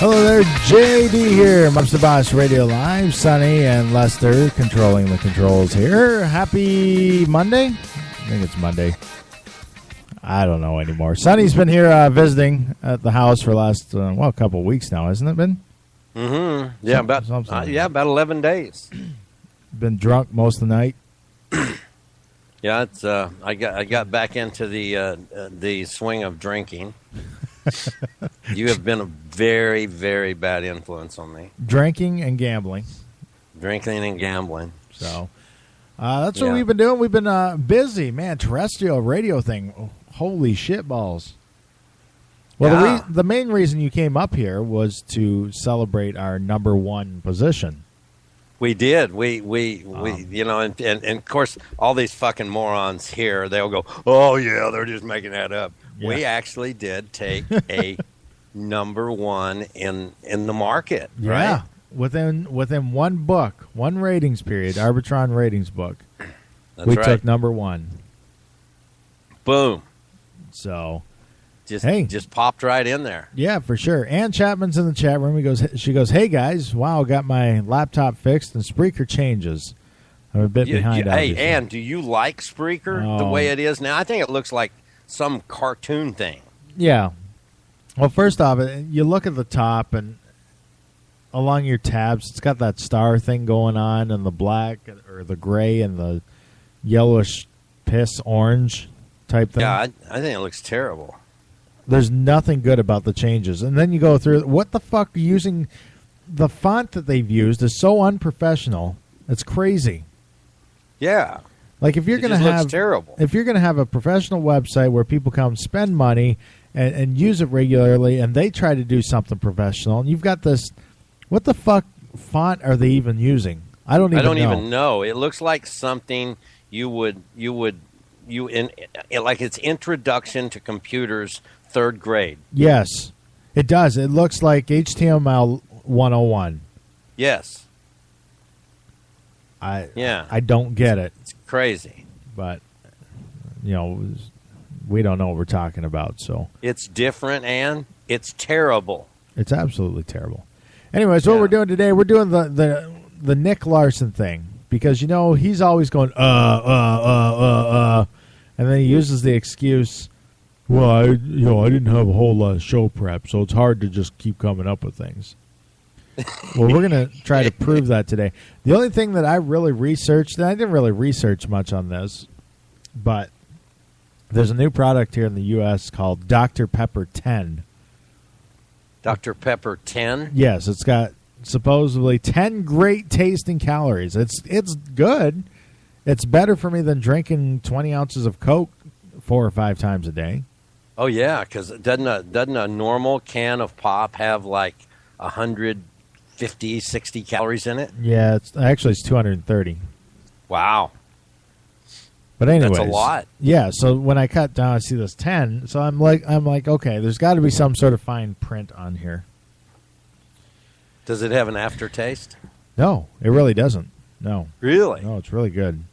Hello there, JD here, Mobster Boss Radio Live. Sonny and Lester controlling the controls here. Happy Monday? I think it's Monday. I don't know anymore. Sonny's been here visiting at the house for the last, a couple of weeks now, hasn't it been? Mm-hmm. Yeah, about 11 days. Been drunk most of the night. Yeah, it's. I got back into the swing of drinking. You have been a very, very bad influence on me. Drinking and gambling. Drinking and gambling. So that's what we've been doing. We've been busy, man. Terrestrial radio thing. Holy shit balls. Well, the main reason you came up here was to celebrate our number one position. We did. We you know, and of course, all these fucking morons here, they'll go, oh, yeah, they're just making that up. Yeah. We actually did take a number one in the market, right? Within one book, one ratings period, Arbitron ratings book, That's we right. took number one. Boom. So, just popped right in there. Yeah, for sure. Ann Chapman's in the chat room. She goes, hey, guys, wow, got my laptop fixed and Spreaker changes. I'm a bit behind. Hey, Ann, do you like Spreaker the way it is now? I think it looks like some cartoon thing. Yeah. Well, first off, you look at the top and along your tabs, it's got that star thing going on and the black or the gray and the yellowish piss orange type thing. Yeah, I think it looks terrible. There's nothing good about the changes. And then you go through, what the fuck are you using? The font that they've used is so unprofessional. It's crazy. Yeah. Like if you're going to have terrible. If you're going to have a professional website where people come spend money and use it regularly and they try to do something professional, and you've got this, what the fuck font are they even using? I don't even know. It looks like something like it's Introduction to Computers 3rd grade. Yes, it does. It looks like HTML 101. Yes. I don't get it. It's crazy. But, we don't know what we're talking about. So it's different, and it's terrible. It's absolutely terrible. Anyways, what we're doing today, we're doing the Nick Larson thing. Because, he's always going, and then he uses the excuse, well, I didn't have a whole lot of show prep, so it's hard to just keep coming up with things. Well, we're going to try to prove that today. The only thing that I really researched, and I didn't really research much on this, but there's a new product here in the U.S. called Dr. Pepper 10. Dr. Pepper 10? Yes, it's got supposedly 10 great tasting calories. It's good. It's better for me than drinking 20 ounces of Coke 4 or 5 times a day. Oh, yeah, because doesn't a normal can of pop have like 150, 60 calories in it? Yeah, it's 230. Wow. But anyways, that's a lot. Yeah, so when I cut down, I see this 10. So I'm like, okay, there's got to be some sort of fine print on here. Does it have an aftertaste? No, it really doesn't. No. Really? No, it's really good.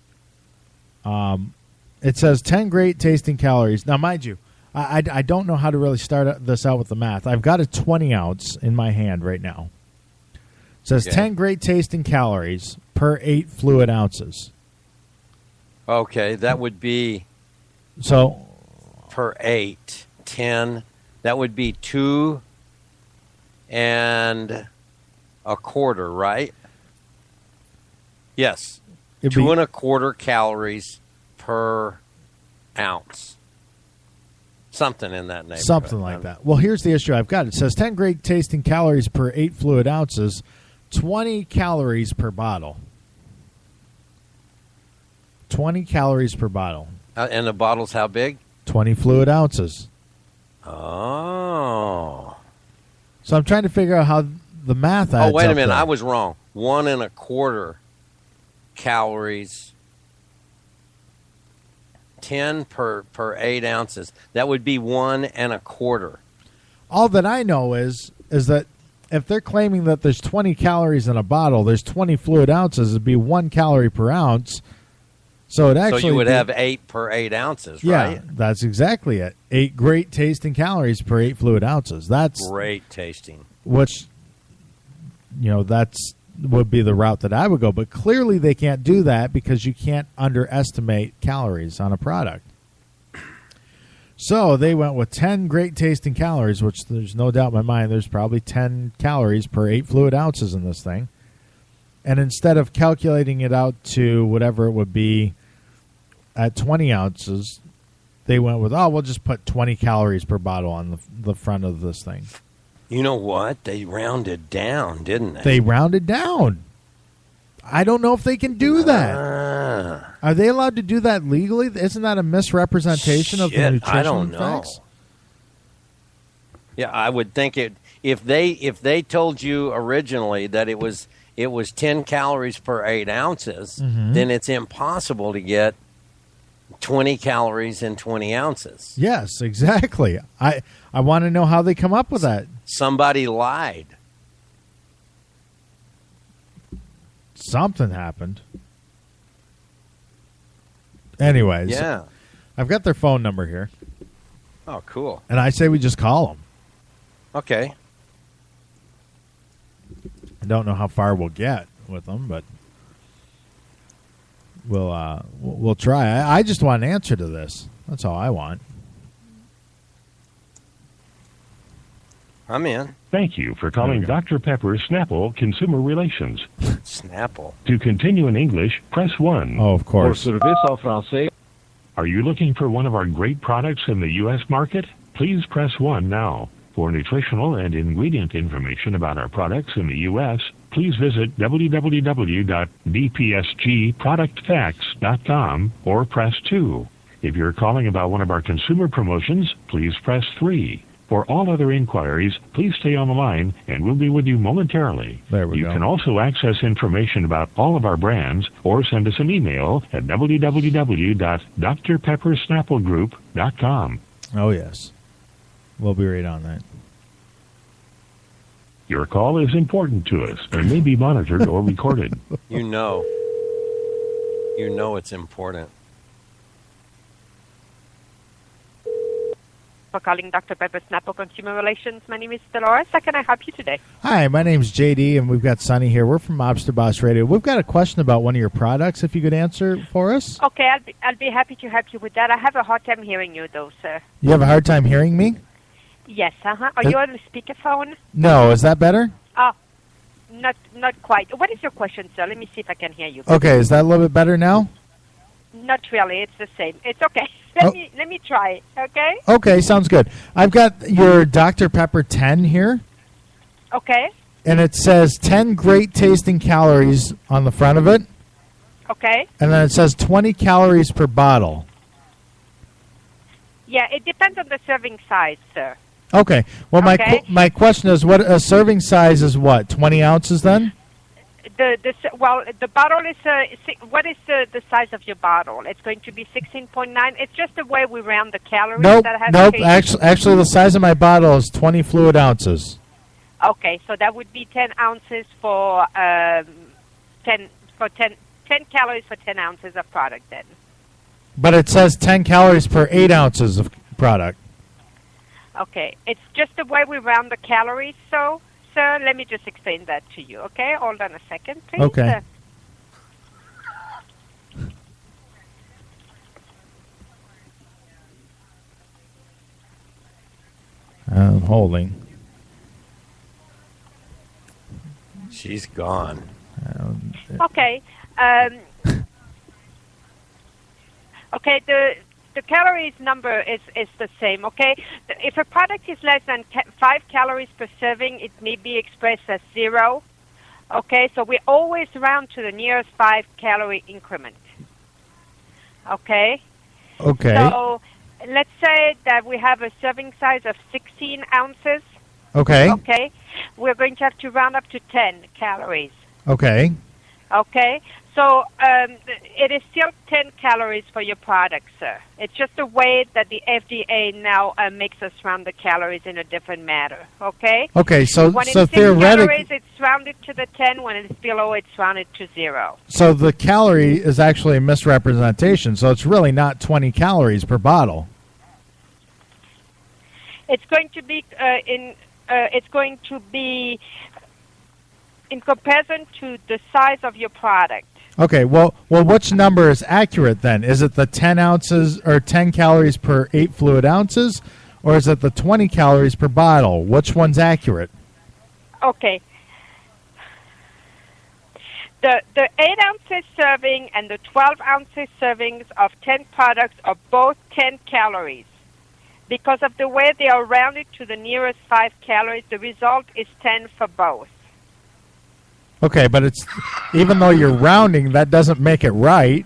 It says 10 great tasting calories. Now, mind you, I don't know how to really start this out with the math. I've got a 20 ounce in my hand right now. It says 10 great tasting calories per 8 fluid ounces. Okay, that would be so per 8, 10. That would be 2 1/4, right? Yes, 2 1/4 calories per ounce. Something in that neighborhood. Something like that. Well, here's the issue I've got. It says 10 great tasting calories per 8 fluid ounces, 20 calories per bottle. 20 calories per bottle. And the bottle's how big? 20 fluid ounces. Oh. So I'm trying to figure out how the math adds up. Oh, wait a minute. I was wrong. 1 1/4 calories. 10 per 8 ounces. That would be 1 1/4. All that I know is that if they're claiming that there's 20 calories in a bottle, there's 20 fluid ounces. It'd be 1 calorie per ounce. So it actually you would have 8 per 8 ounces, right? Yeah, that's exactly it. 8 great tasting calories per 8 fluid ounces. That's great tasting. which, that's would be the route that I would go. But clearly they can't do that because you can't underestimate calories on a product. So they went with 10 great tasting calories, which there's no doubt in my mind there's probably 10 calories per 8 fluid ounces in this thing. And instead of calculating it out to whatever it would be at 20 ounces, they went with, we'll just put 20 calories per bottle on the front of this thing. You know what? They rounded down, didn't they? They rounded down. I don't know if they can do that. Are they allowed to do that legally? Isn't that a misrepresentation of the nutrition I don't know. facts? Yeah, I would think it. If they told you originally that it was 10 calories per 8 ounces, then it's impossible to get 20 calories in 20 ounces. Yes, exactly. I want to know how they come up with that. Somebody lied. Something happened. Anyways, yeah, I've got their phone number here. Oh, cool. And I say we just call them. Okay. I don't know how far we'll get with them, but we'll try. I just want an answer to this. That's all I want. I'm in. Thank you for calling Dr. Pepper Snapple Consumer Relations. Snapple. To continue in English, press 1. Oh, of course. For service en français. Are you looking for one of our great products in the U.S. market? Please press 1 now. For nutritional and ingredient information about our products in the U.S., please visit www.bpsgproductfacts.com or press 2. If you're calling about one of our consumer promotions, please press 3. For all other inquiries, please stay on the line, and we'll be with you momentarily. There we go. You can also access information about all of our brands or send us an email at www.drpeppersnapplegroup.com. Oh, yes. We'll be right on that. Your call is important to us and may be monitored or recorded. You know it's important. For calling Dr. Pepper Snapple Consumer Relations. My name is Dolores. How can I help you today? Hi, my name's JD, and we've got Sonny here. We're from Mobster Boss Radio. We've got a question about one of your products, if you could answer for us. Okay, I'll be happy to help you with that. I have a hard time hearing you, though, sir. You have a hard time hearing me? Yes, Are you on the speakerphone? No, is that better? Oh, not quite. What is your question, sir? Let me see if I can hear you. Okay, is that a little bit better now? Not really. It's the same. It's okay. Let me try it, okay? Okay, sounds good. I've got your Dr. Pepper 10 here. Okay. And it says 10 great tasting calories on the front of it. Okay. And then it says 20 calories per bottle. Yeah, it depends on the serving size, sir. Okay. Well, Okay. my question is, what a serving size is what? 20 ounces then? The bottle is what is the size of your bottle? It's going to be 16.9. It's just the way we round the calories. Nope. That has changed. Actually, the size of my bottle is 20 fluid ounces. Okay, so that would be 10 ounces for 10 calories for 10 ounces of product then. But it says 10 calories per 8 ounces of product. Okay, it's just the way we round the calories, so. Sir, let me just explain that to you, okay? Hold on a second, please. Okay. I'm holding. She's gone. Okay. Okay, the calories number is the same, okay? If a product is less than 5 calories per serving, it may be expressed as 0, okay? So we always round to the nearest 5-calorie increment, okay? Okay. So let's say that we have a serving size of 16 ounces. Okay. Okay. We're going to have to round up to 10 calories. Okay. Okay. So it is still 10 calories for your product, sir. It's just the way that the FDA now makes us round the calories in a different manner, okay? Okay, so when it's theoretically, calories, it's rounded to the 10. When it's below, it's rounded to 0. so the calorie is actually a misrepresentation. So it's really not 20 calories per bottle. It's going to be it's going to be in comparison to the size of your product. Okay, well, which number is accurate then? Is it the 10 ounces or 10 calories per 8 fluid ounces, or is it the 20 calories per bottle? Which one's accurate? Okay. The 8 ounces serving and the 12 ounces servings of 10 products are both 10 calories. Because of the way they are rounded to the nearest 5 calories, the result is 10 for both. Okay, but it's even though you're rounding, that doesn't make it right.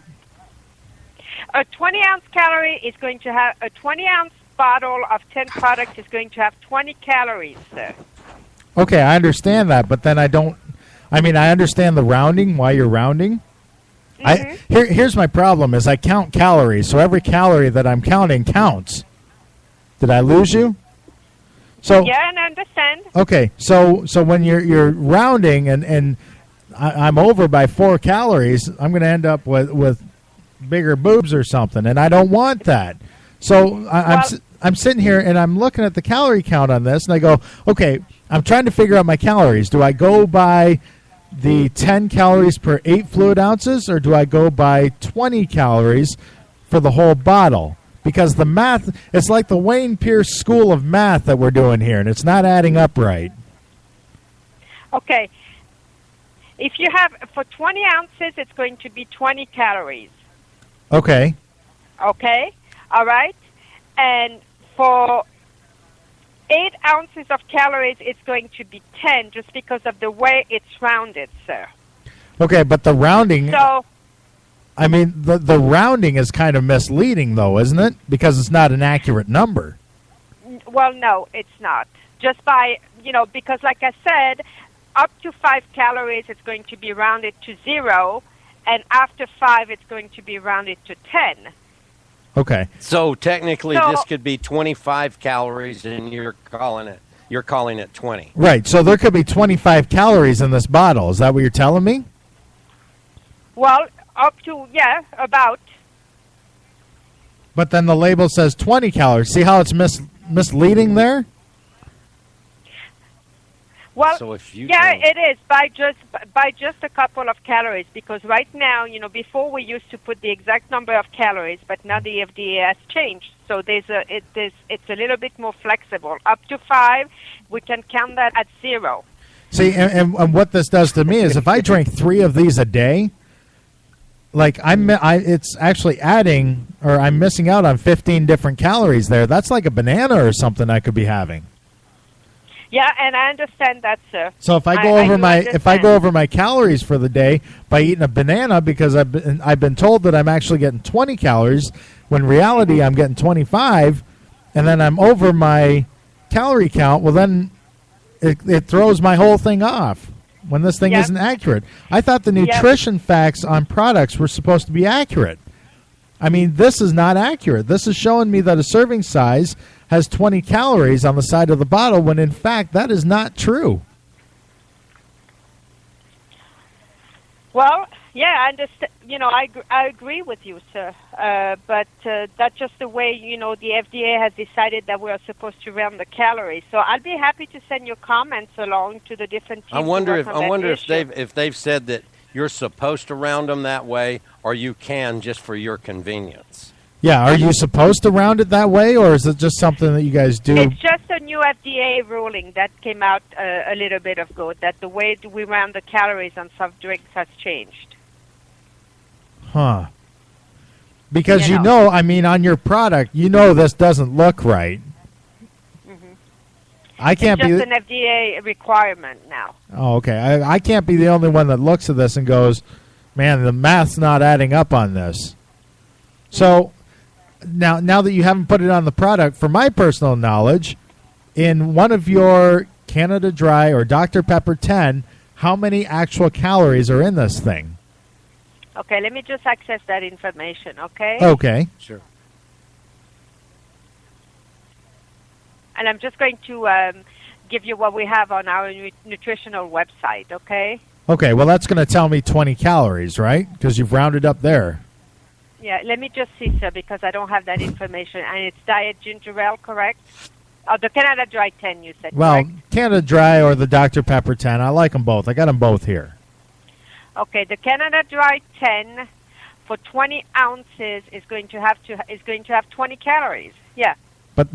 A 20-ounce calorie is going to have a 20-ounce bottle of 10 products is going to have 20 calories, sir. Okay, I understand that, but then I understand the rounding, why you're rounding. Here's my problem is I count calories, so every calorie that I'm counting counts. Did I lose you? So yeah, and I understand. Okay, so when you're rounding and I'm over by 4 calories, I'm going to end up with bigger boobs or something, and I don't want that. So I'm sitting here and I'm looking at the calorie count on this, and I go, okay, I'm trying to figure out my calories. Do I go by the 10 calories per 8 fluid ounces, or do I go by 20 calories for the whole bottle? Because the math, it's like the Wayne Pierce School of Math that we're doing here, and it's not adding up right. Okay. If you have, for 20 ounces, it's going to be 20 calories. Okay. Okay? All right? And for 8 ounces of calories, it's going to be 10 just because of the way it's rounded, sir. Okay, but the rounding... So... I mean, the rounding is kind of misleading, though, isn't it? Because it's not an accurate number. Well, no, it's not. Just by, because like I said, up to 5 calories, it's going to be rounded to 0, and after 5, it's going to be rounded to 10. Okay. So technically, this could be 25 calories, and you're calling it 20. Right. So there could be 25 calories in this bottle. Is that what you're telling me? Well, up to, yeah, about. But then the label says 20 calories. See how it's misleading there? Well, so it is by just a couple of calories, because right now, before we used to put the exact number of calories, but now the FDA has changed. So it's a little bit more flexible. Up to 5, we can count that at 0. See, and what this does to me is if I drink 3 of these a day, like it's actually adding, or I'm missing out on 15 different calories there. That's like a banana or something I could be having. Yeah, and I understand that, sir. So if I go over my calories for the day by eating a banana, because I've been told that I'm actually getting 20 calories, when in reality I'm getting 25, and then I'm over my calorie count, well then it throws my whole thing off. When this thing isn't accurate. I thought the nutrition facts on products were supposed to be accurate. I mean, this is not accurate. This is showing me that a serving size has 20 calories on the side of the bottle, when in fact that is not true. Well, yeah, I understand. I agree with you, sir. But that's just the way, the FDA has decided that we are supposed to round the calories. So I'll be happy to send your comments along to the different teams. I wonder if they've said that you're supposed to round them that way, or you can just for your convenience. Yeah, are you supposed to round it that way, or is it just something that you guys do? It's just a new FDA ruling that came out a little bit ago, that the way we round the calories on soft drinks has changed. Huh. Because on your product, this doesn't look right. Mm-hmm. I can't it's just an FDA requirement now. Oh, okay. I can't be the only one that looks at this and goes, man, the math's not adding up on this. So now that you haven't put it on the product, for my personal knowledge, in one of your Canada Dry or Dr. Pepper 10, how many actual calories are in this thing? Okay, let me just access that information, okay? Okay. Sure. And I'm just going to give you what we have on our nutritional website, okay? Okay, well, that's going to tell me 20 calories, right? Because you've rounded up there. Yeah, let me just see, sir, because I don't have that information. And it's diet ginger ale, correct? Oh, the Canada Dry 10, you said, Well, correct? Canada Dry or the Dr. Pepper 10. I like them both. I got them both here. Okay, the Canada Dry 10 for 20 ounces is going to have 20 calories. Yeah. But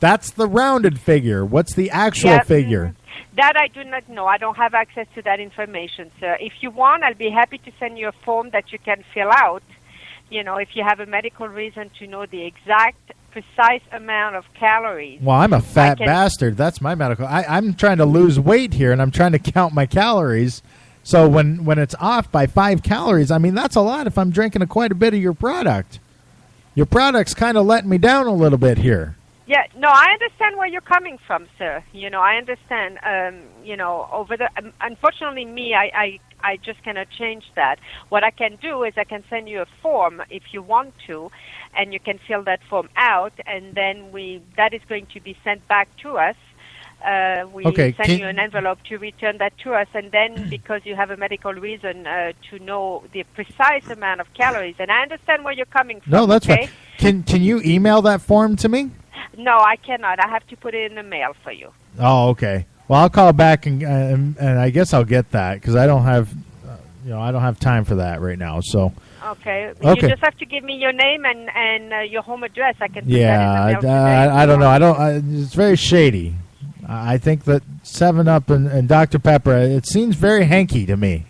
that's the rounded figure. What's the actual figure? That I do not know. I don't have access to that information, sir. If you want, I'll be happy to send you a form that you can fill out. You know, if you have a medical reason to know the exact, precise amount of calories. Well, I'm a fat bastard. That's my medical. I'm trying to lose weight here, and I'm trying to count my calories. So when it's off by 5 calories, I mean, that's a lot if I'm drinking quite a bit of your product. Your product's kind of letting me down a little bit here. Yeah, no, I understand where you're coming from, sir. You know, I understand. Unfortunately, I just cannot change that. What I can do is I can send you a form if you want to, and you can fill that form out, and then that is going to be sent back to us. We send you an envelope to return that to us, and then because you have a medical reason to know the precise amount of calories, and I understand where you're coming from. No, that's fine. Can you email that form to me? No, I cannot. I have to put it in the mail for you. Oh, okay. Well, I'll call back and I guess I'll get that because I don't have, I don't have time for that right now. So. Okay. You just have to give me your name and your home address. I can. Put that in the mail I don't know. It's very shady. I think that 7-Up and Dr. Pepper, it seems very hanky to me.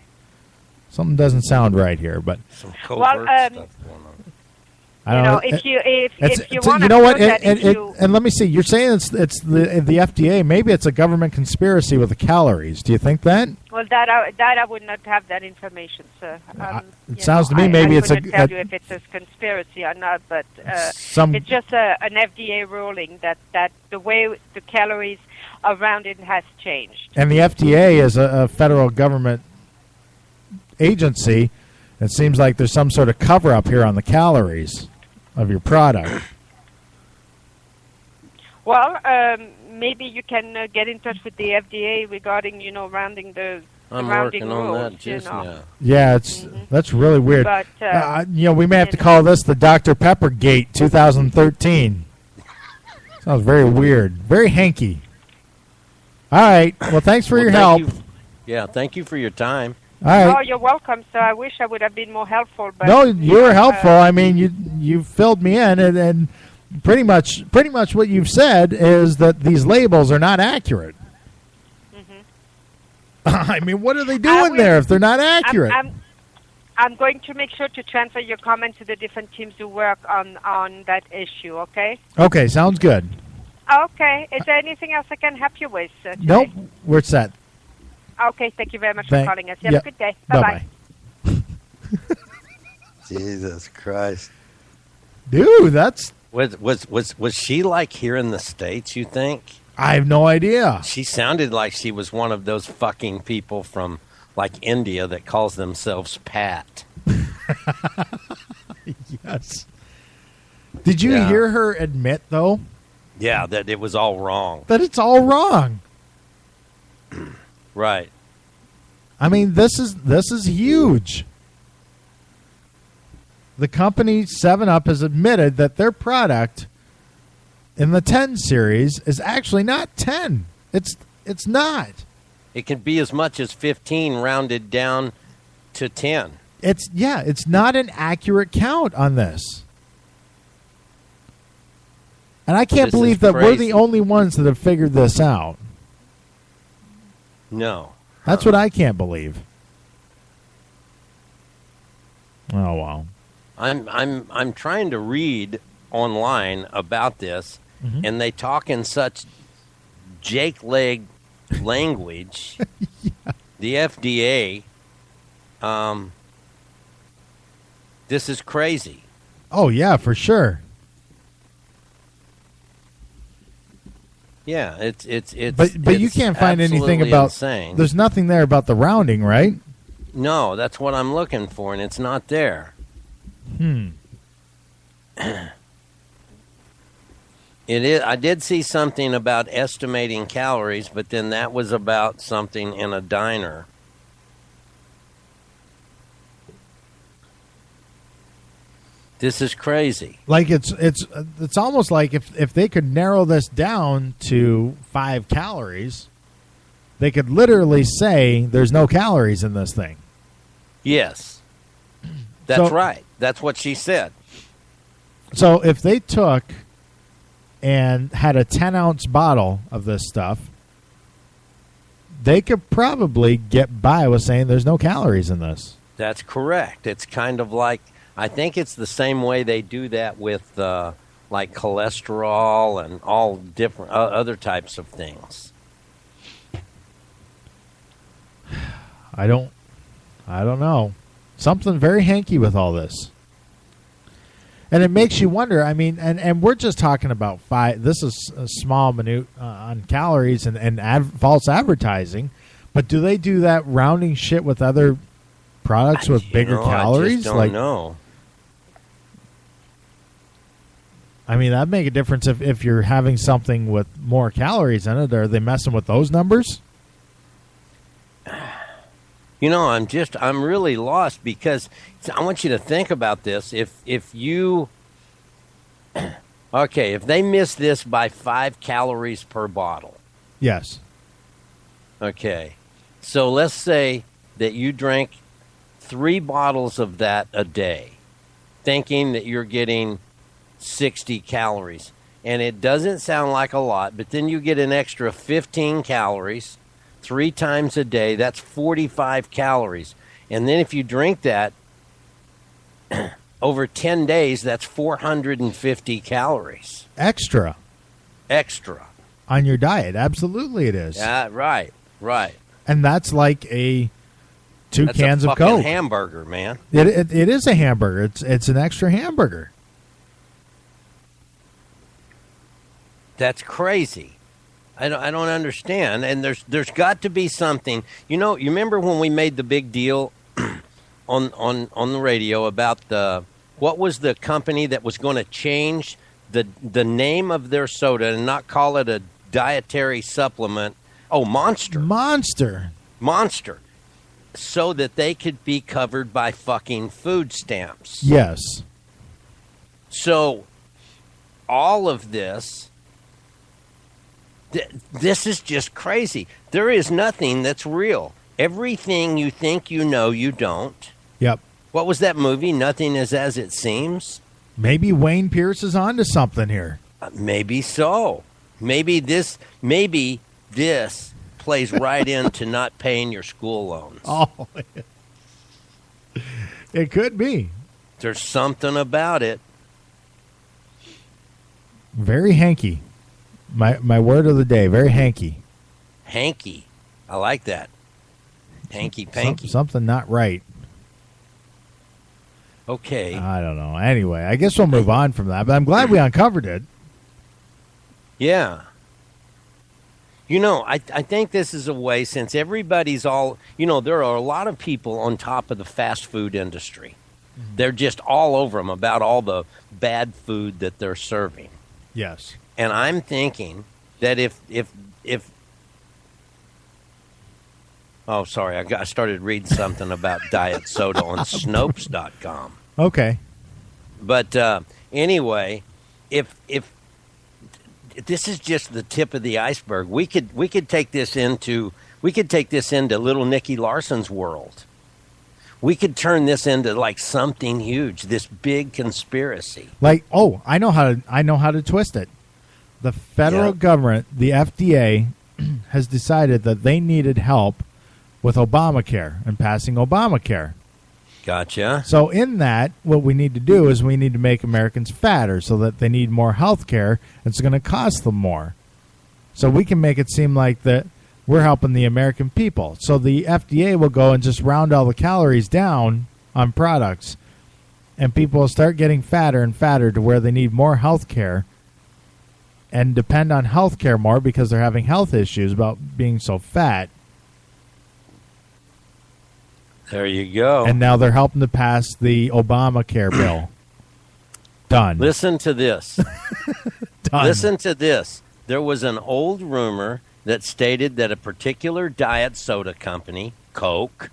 Something doesn't sound right here, but some covert stuff going on. I don't know. If you want to, you know what? And let me see. You're saying it's the FDA. Maybe it's a government conspiracy with the calories. Do you think that? Well, that I would not have that information, sir. It sounds to me maybe it's I couldn't tell you if it's a conspiracy or not, but it's just an FDA ruling that the way the calories around it has changed. And the FDA is a federal government agency. It seems like there's some sort of cover-up here on the calories of your product. Well, maybe you can get in touch with the FDA regarding, rounding the rounding rules. On that just now. Yeah, that's really weird. But, we may have to call this the Dr. Pepper Gate 2013. Sounds very weird. Very hanky. All right. Well, thanks for your help. Thank you for your time. All right. Oh, you're welcome, sir. I wish I would have been more helpful. But no, you were helpful. I mean, you filled me in, and pretty much what you've said is that these labels are not accurate. Mm-hmm. I mean, what are they doing there if they're not accurate? I'm going to make sure to transfer your comment to the different teams who work on that issue, okay? Okay, sounds good. Okay. Is there anything else I can help you with, sir, today? Nope, we're set. Okay, thank you very much for calling us. You have a good day. Bye-bye. Jesus Christ. Dude, that's... Was she like here in the States, you think? I have no idea. She sounded like she was one of those fucking people from, like, India that calls themselves Pat. Yes. Did you hear her admit, though? Yeah, that it was all wrong. That it's all wrong. Right. I mean, this is huge. The company 7-Up has admitted that their product in the 10 series is actually not 10. It's not. It can be as much as 15 rounded down to 10. It's not an accurate count on this. And I can't believe that we're the only ones that have figured this out. No. That's what I can't believe. Oh wow. I'm trying to read online about this, and they talk in such Jake leg language. The FDA. This is crazy. Oh yeah, for sure. Yeah, it's but you can't find anything about insane. There's nothing there about the rounding, right? No, that's what I'm looking for, and it's not there. It is. I did see something about estimating calories, but then that was about something in a diner. This is crazy. Like it's almost like if they could narrow this down to 5 calories, they could literally say there's no calories in this thing. Yes. That's right. That's what she said. So if they took and had a 10-ounce bottle of this stuff, they could probably get by with saying there's no calories in this. That's correct. It's kind of like, I think it's the same way they do that with like cholesterol and all different other types of things. I don't know. Something very hanky with all this. And it makes you wonder, I mean, and we're just talking about 5, this is a small minute on calories and false advertising, but do they do that rounding shit with other products with bigger calories? I just don't know. I mean, that'd make a difference if you're having something with more calories in it. Are they messing with those numbers? You know, I'm really lost because I want you to think about this. If you, okay, if they miss this by 5 calories per bottle. Yes. Okay. So let's say that you drink 3 bottles of that a day, thinking that you're getting 60 calories. And it doesn't sound like a lot, but then you get an extra 15 calories 3 times a day. That's 45 calories. And then if you drink that over 10 days, that's 450 calories. Extra. On your diet. Absolutely it is. Yeah, right. And that's like two cans of Coke. That's a hamburger, man. It is a hamburger. It's an extra hamburger. That's crazy. I don't understand. And there's got to be something. You know, you remember when we made the big deal on the radio about what was the company that was going to change the name of their soda and not call it a dietary supplement? Oh, Monster. Monster. So that they could be covered by fucking food stamps. Yes. So all of this, this is just crazy. There is nothing that's real. Everything you think you know, you don't. Yep. What was that movie? Nothing is as it seems. Maybe Wayne Pierce is onto something here. Maybe so. Maybe this plays right into not paying your school loans. Oh, it could be. There's something about it. Very hanky. My word of the day, very hanky. Hanky. I like that. Hanky panky. Something not right. Okay. I don't know. Anyway, I guess we'll move on from that, but I'm glad we uncovered it. Yeah. You know, I think this is a way, since everybody's all, you know, there are a lot of people on top of the fast food industry. Mm-hmm. They're just all over them about all the bad food that they're serving. Yes. And I'm thinking that if oh, sorry, I started reading something about diet soda on Snopes.com. Okay. But anyway, if this is just the tip of the iceberg, we could take this into little Nicky Larson's world. We could turn this into like something huge, this big conspiracy. Like, oh, I know how to twist it. The federal government, the FDA, has decided that they needed help with Obamacare and passing Obamacare. Gotcha. So in that, what we need to do is we need to make Americans fatter so that they need more health care. It's going to cost them more. So we can make it seem like that we're helping the American people. So the FDA will go and just round all the calories down on products, and people will start getting fatter and fatter to where they need more health care and depend on health care more because they're having health issues about being so fat. There you go. And now they're helping to pass the Obamacare bill. Done. Listen to this. Done. Listen to this. There was an old rumor that stated that a particular diet soda company, Coke,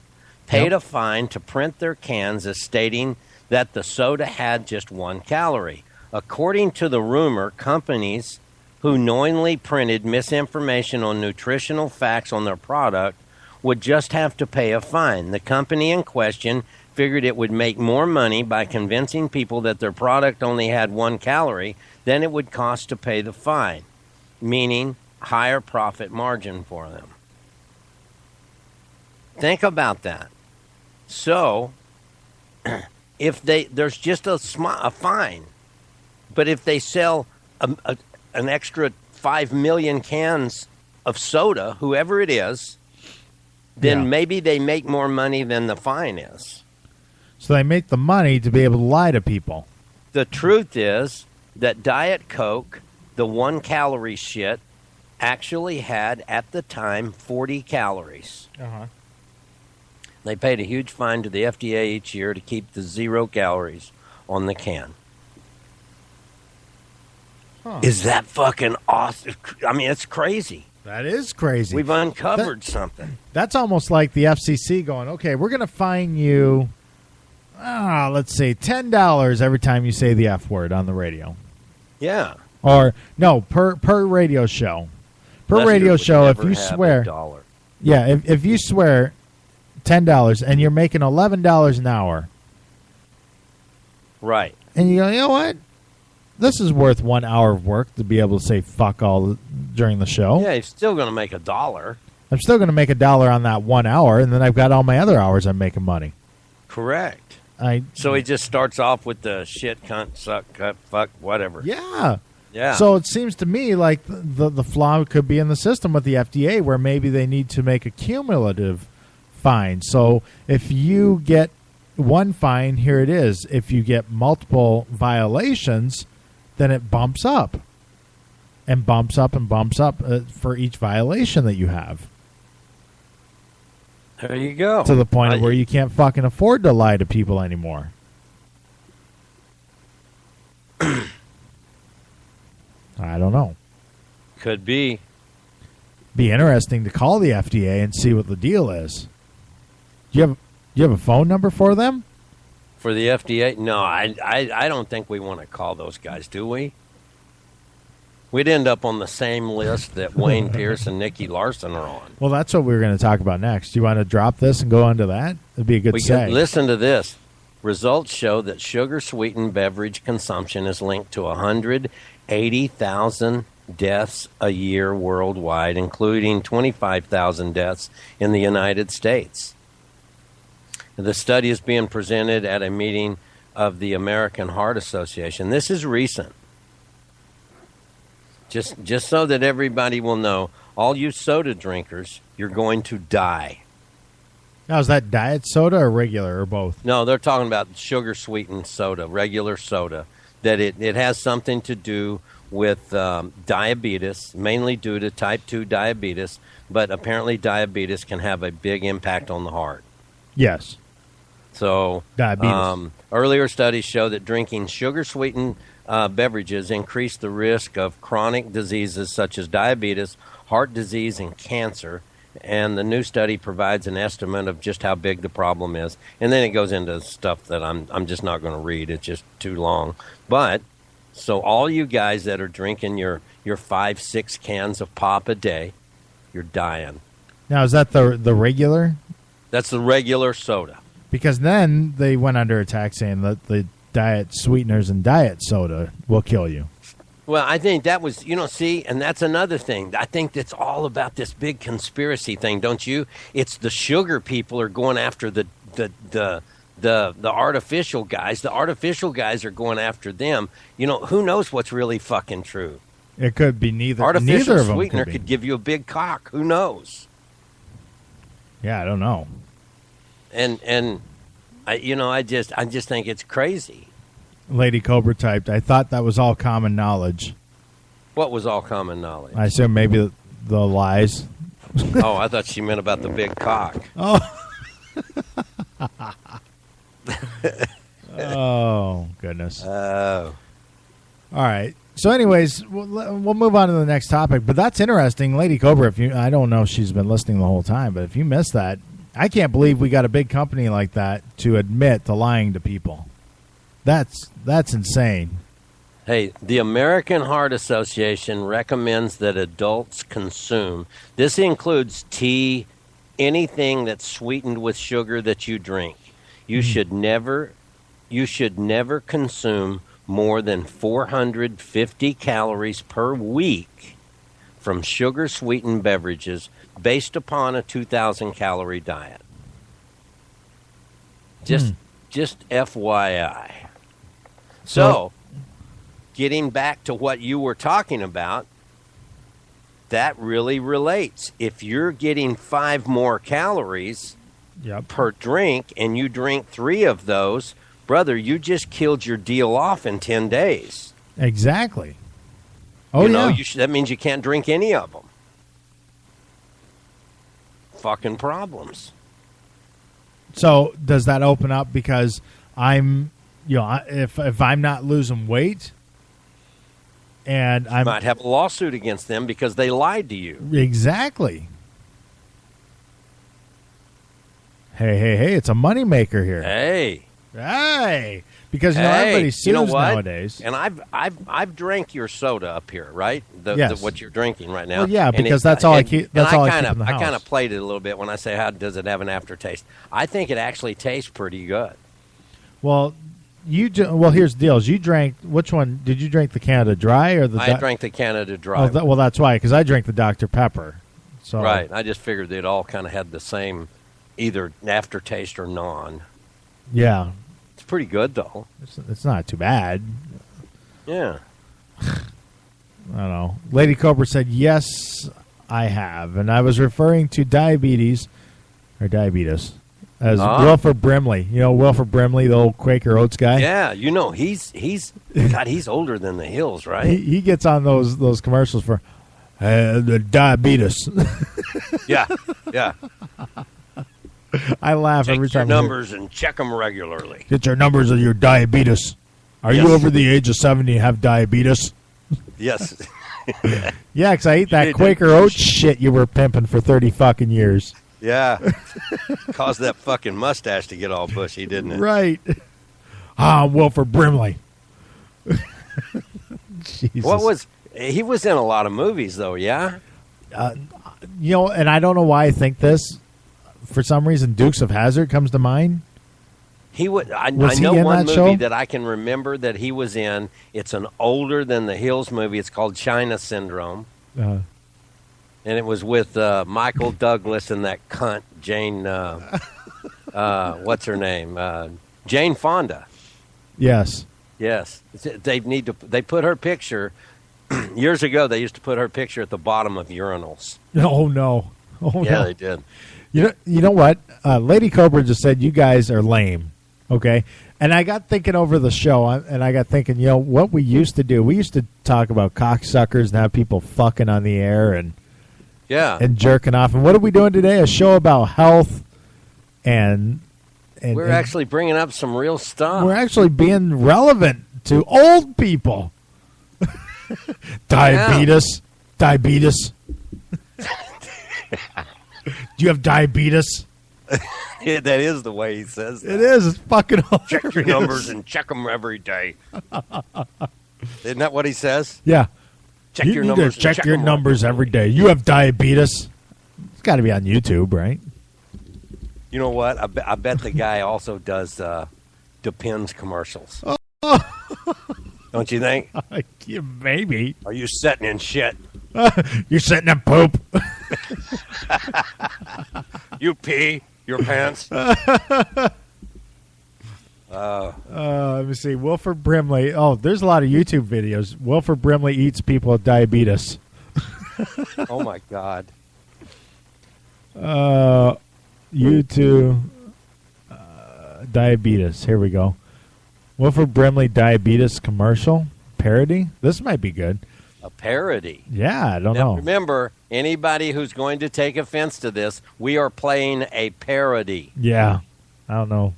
paid a fine to print their cans as stating that the soda had just 1 calorie. According to the rumor, companies who knowingly printed misinformation on nutritional facts on their product would just have to pay a fine. The company in question figured it would make more money by convincing people that their product only had 1 calorie than it would cost to pay the fine, meaning higher profit margin for them. Think about that. So, if there's just a fine, but if they sell an extra 5 million cans of soda, whoever it is, then maybe they make more money than the fine is. So they make the money to be able to lie to people. The truth is that Diet Coke, the 1 calorie shit, actually had, at the time, 40 calories. Uh-huh. They paid a huge fine to the FDA each year to keep the 0 calories on the can. Huh. Is that fucking awesome? I mean, it's crazy. That is crazy. We've uncovered something. That's almost like the FCC going, okay, we're going to fine you, let's say $10 every time you say the F word on the radio. Yeah. Or, no, per radio show. Per radio show, if you swear. Yeah, if you swear $10 and you're making $11 an hour. Right. And you go, you know what? This is worth 1 hour of work to be able to say fuck all during the show. Yeah, you're still going to make $1. I'm still going to make $1 on that 1 hour, and then I've got all my other hours I'm making money. Correct. So he just starts off with the shit, cunt, suck, cut, fuck, whatever. Yeah. Yeah. So it seems to me like the flaw could be in the system with the FDA, where maybe they need to make a cumulative fine. So if you get 1 fine, here it is. If you get multiple violations, then it bumps up and bumps up and bumps up for each violation that you have. There you go. To the point where you can't fucking afford to lie to people anymore. I don't know. Could be. Be interesting to call the FDA and see what the deal is. Do you have a phone number for them? For the FDA? No, I don't think we want to call those guys, do we? We'd end up on the same list that Wayne Pierce and Nikki Larson are on. Well, that's what we were going to talk about next. Do you want to drop this and go on to that? It'd be a good segue. Listen to this. Results show that sugar-sweetened beverage consumption is linked to 180,000 deaths a year worldwide, including 25,000 deaths in the United States. The study is being presented at a meeting of the American Heart Association. This is recent. Just so that everybody will know, all you soda drinkers, you're going to die. Now, is that diet soda or regular or both? No, they're talking about sugar-sweetened soda, regular soda, that it has something to do with diabetes, mainly due to type 2 diabetes, but apparently diabetes can have a big impact on the heart. Yes. So, diabetes. Earlier studies show that drinking sugar-sweetened beverages increase the risk of chronic diseases such as diabetes, heart disease, and cancer. And the new study provides an estimate of just how big the problem is. And then it goes into stuff that I'm just not going to read. It's just too long. But, so all you guys that are drinking your 5-6 cans of pop a day, you're dying. Now, is that the regular? That's the regular soda. Because then they went under attack saying that the diet sweeteners and diet soda will kill you. Well, I think that was, see, and that's another thing. I think it's all about this big conspiracy thing, don't you? It's the sugar people are going after the artificial guys. The artificial guys are going after them. Who knows what's really fucking true? It could be neither. Artificial neither of them sweetener could give you a big cock. Who knows? Yeah, I don't know. And I just think it's crazy. Lady Cobra typed, I thought that was all common knowledge. What was all common knowledge? I assume maybe the lies. Oh, I thought she meant about the big cock. Oh. Oh, goodness. Oh. All right. So anyways, we'll move on to the next topic. But that's interesting. Lady Cobra, I don't know if she's been listening the whole time, but if you missed that, I can't believe we got a big company like that to admit to lying to people. That's insane. Hey, the American Heart Association recommends that adults consume. This includes tea, anything that's sweetened with sugar that you drink. You should never consume more than 450 calories per week from sugar-sweetened beverages based upon a 2,000 calorie diet. Just FYI. So, getting back to what you were talking about, that really relates. If you're getting 5 more calories per drink and you drink 3 of those, brother, you just killed your deal off in 10 days. Exactly. Oh, yeah. That means you can't drink any of them. Fucking problems. So does that open up because I'm, if I'm not losing weight and I might have a lawsuit against them because they lied to you. Exactly. Hey, it's a moneymaker here. Hey. Because everybody sues nowadays. And I've drank your soda up here, right? Yes. What you're drinking right now. Well, yeah, because that's all I keep. That's all I keep in the house. I kind of played it a little bit when I say how does it have an aftertaste. I think it actually tastes pretty good. Well, here's the deal. You drank which one? Did you drink the Canada Dry or the? I drank the Canada Dry. Well, that's why, because I drank the Dr. Pepper. So right, I just figured they all kind of had the same, either aftertaste or non. Yeah. It's pretty good, though. It's not too bad. Yeah. I don't know. Lady Cobra said, yes, I have. And I was referring to diabetes as Wilford Brimley. You know Wilford Brimley, the old Quaker Oats guy? Yeah, he's older than the hills, right? He gets on those commercials for the diabetes. Yeah. I laugh every time. Take your numbers and check them regularly. Get your numbers of your diabetes. Are you over the age of 70 and have diabetes? Yes. Yeah, because I ate that Quaker Oats shit you were pimping for 30 fucking years. Yeah. Caused that fucking mustache to get all bushy, didn't it? Right. Wilford Brimley. Jesus. He was in a lot of movies, though, yeah? And I don't know why I think this. For some reason, Dukes of Hazzard comes to mind. I know one movie that I can remember that he was in. It's an older than the Hills movie. It's called China Syndrome. And it was with Michael Douglas and that cunt, Jane, what's her name? Jane Fonda. Yes. They put her picture, years ago, they used to put her picture at the bottom of urinals. Oh, no. Yeah, they did. You know what? Lady Cobra just said you guys are lame. Okay, and I got thinking over the show, and I got thinking, what we used to do. We used to talk about cocksuckers and have people fucking on the air and jerking off. And what are we doing today? A show about health and we're actually bringing up some real stuff. We're actually being relevant to old people. Diabetes. Do you have diabetes? Yeah, that is the way he says that. It is. It's fucking hilarious. Check your numbers and check them every day. Isn't that what he says? Yeah. Check your numbers. Check your numbers every day. You have diabetes. It's got to be on YouTube, right? You know what? I bet the guy also does Depends commercials. Don't you think? Yeah, maybe. Are you sitting in shit? You're sitting in poop. You pee your pants. Let me see. Wilford Brimley. Oh, there's a lot of YouTube videos. Wilford Brimley eats people with diabetes. Oh, my God. YouTube diabetes. Here we go. Wilford Brimley diabetes commercial parody. This might be good. A parody. Yeah, I don't know. Remember, anybody who's going to take offense to this, we are playing a parody. Yeah, I don't know.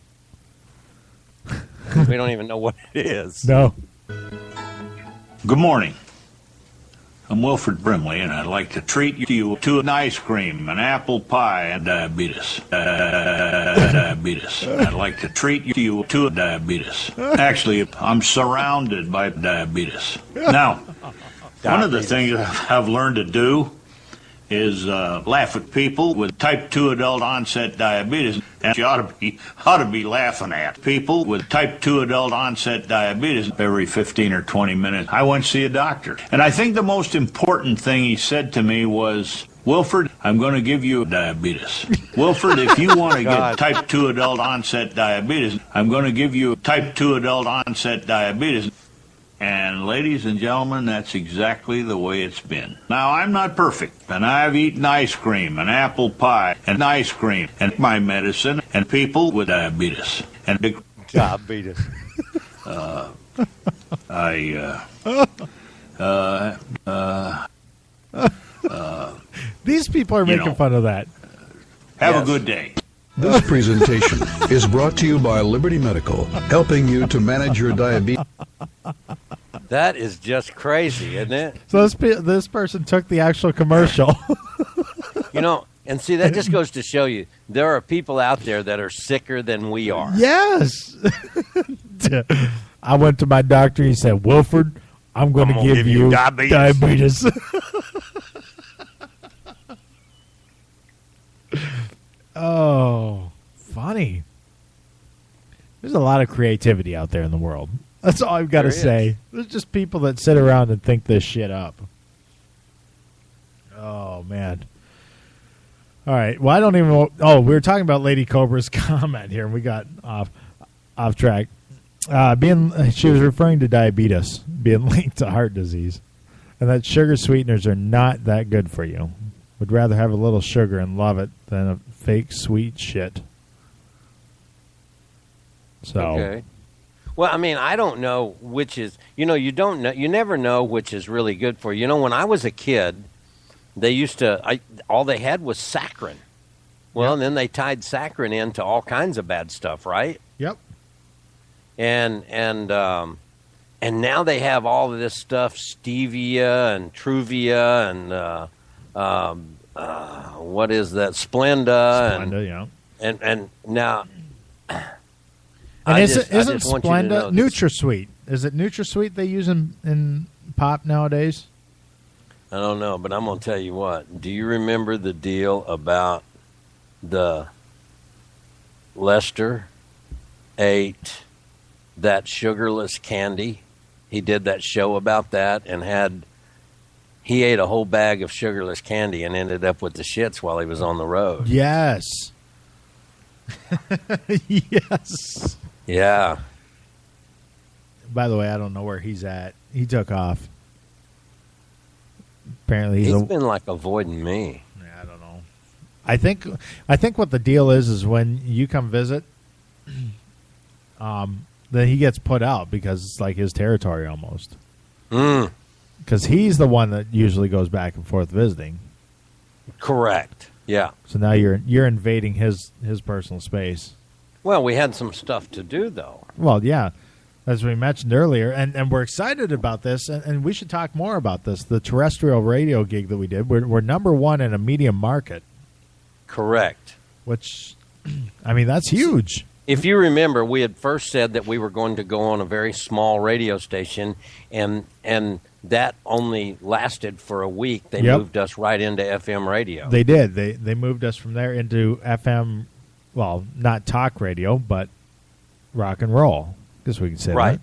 We don't even know what it is. No. Good morning. I'm Wilford Brimley, and I'd like to treat you to an ice cream, an apple pie, and diabetes. Diabetes. I'd like to treat you to diabetes. Actually, I'm surrounded by diabetes. Now, one of the things I've learned to do is laugh at people with type 2 adult onset diabetes. And you ought to be laughing at people with type 2 adult onset diabetes every 15 or 20 minutes. I went to see a doctor. And I think the most important thing he said to me was, Wilford, I'm going to give you diabetes. Wilford, if you want to get type 2 adult onset diabetes, I'm going to give you type 2 adult onset diabetes. And ladies and gentlemen, that's exactly the way it's been. Now, I'm not perfect, and I've eaten ice cream and apple pie and ice cream and my medicine and people with diabetes. And diabetes. These people are making fun of that. Have a good day. This presentation is brought to you by Liberty Medical, helping you to manage your diabetes. That is just crazy, isn't it? So this person took the actual commercial. And see, that just goes to show you there are people out there that are sicker than we are. Yes. I went to my doctor. He said, Wilford, I'm going to give you diabetes. Oh, funny. There's a lot of creativity out there in the world. That's all I've got to say. There's just people that sit around and think this shit up. Oh, man. All right. Well, I don't even know. Oh, we were talking about Lady Cobra's comment here, and we got off track. She was referring to diabetes being linked to heart disease, and that sugar sweeteners are not that good for you. Would rather have a little sugar and love it than a fake sweet shit. So. Okay. Well, I mean, I don't know which is, you don't know, you never know which is really good for you. When I was a kid, they used to, all they had was saccharin. Well, and then they tied saccharin into all kinds of bad stuff, right? Yep. And now they have all of this stuff, stevia and Truvia and what is that, Splenda? Splenda, yeah. And now... And isn't Splenda NutraSweet? Is it NutraSweet they use in pop nowadays? I don't know, but I'm going to tell you what. Do you remember the deal about the Lester ate that sugarless candy? He did that show about that and he ate a whole bag of sugarless candy and ended up with the shits while he was on the road. Yes. Yes. Yeah. By the way, I don't know where he's at. He took off. Apparently, he's been like avoiding me. Yeah, I don't know. I think what the deal is when you come visit, then he gets put out because it's like his territory almost. Because he's the one that usually goes back and forth visiting. Correct. Yeah. So now you're invading his personal space. Well, we had some stuff to do, though. Well, yeah, as we mentioned earlier, and we're excited about this, and we should talk more about this. The terrestrial radio gig that we did, we're number one in a medium market. Correct. Which, I mean, that's huge. If you remember, we had first said that we were going to go on a very small radio station, and that only lasted for a week. They moved us right into FM radio. They did. They moved us from there into FM. Well, not talk radio, but rock and roll. I guess we can say right.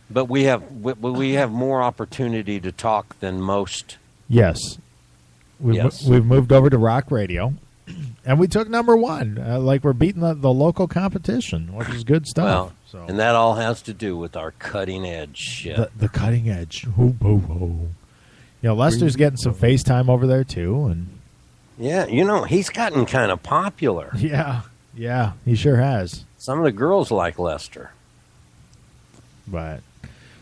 that. But we have more opportunity to talk than most. Yes. We've moved over to rock radio, and we took number one. Like we're beating the local competition, which is good stuff. Well, and that all has to do with our cutting edge shit. The cutting edge. Lester's getting some FaceTime over there too, and yeah, he's gotten kind of popular. Yeah, he sure has. Some of the girls like Lester. Right.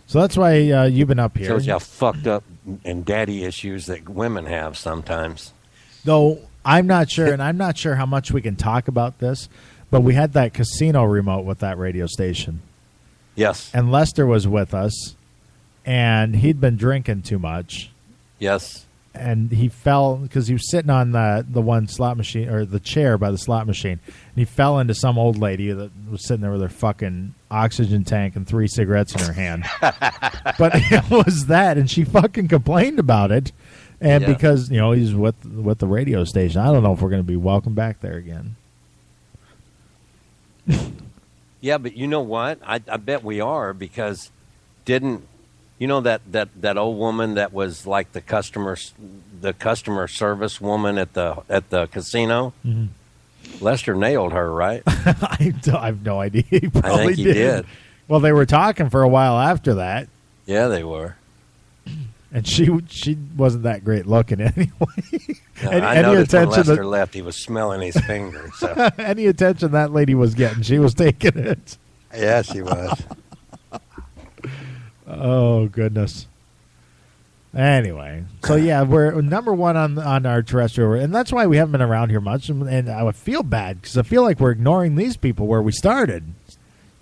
So that's why you've been up here. Shows you how fucked up and daddy issues that women have sometimes. Though I'm not sure, and I'm not sure how much we can talk about this, but we had that casino remote with that radio station. Yes. And Lester was with us, and he'd been drinking too much. Yes. And he fell because he was sitting on the one slot machine, or the chair by the slot machine, and he fell into some old lady that was sitting there with her fucking oxygen tank and 3 cigarettes in her hand. But it was that, and she fucking complained about it. And because he's with the radio station, I don't know if we're going to be welcome back there again. Yeah, but you know what? I bet we are, because didn't that old woman that was like the customer service woman at the casino? Mm-hmm. Lester nailed her, right? I have no idea. He probably I think he did. Well, they were talking for a while after that. Yeah, they were. And she wasn't that great looking anyway. I noticed when Lester left, he was smelling his fingers. So. Any attention that lady was getting, she was taking it. Yeah, she was. Oh, goodness. Anyway, so yeah, we're number one on our terrestrial, and that's why we haven't been around here much. And I would feel bad because I feel like we're ignoring these people where we started.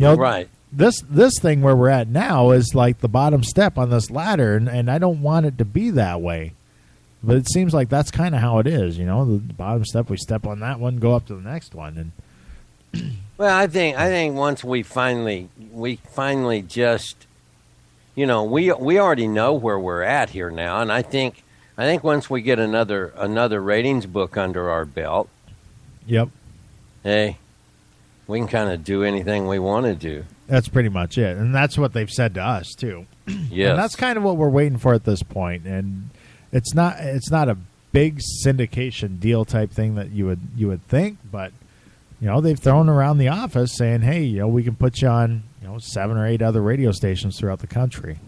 Right. This thing where we're at now is like the bottom step on this ladder, and I don't want it to be that way. But it seems like that's kind of how it is, the bottom step, we step on that one, go up to the next one. And well, I think once we finally just, we already know where we're at here now, and I think once we get another ratings book under our belt, yep, hey, we can kind of do anything we want to do. That's pretty much it, and that's what they've said to us too. Yes, and that's kind of what we're waiting for at this point. And it's not a big syndication deal type thing that you would think, but they've thrown around the office saying, hey, we can put you on 7 or 8 other radio stations throughout the country.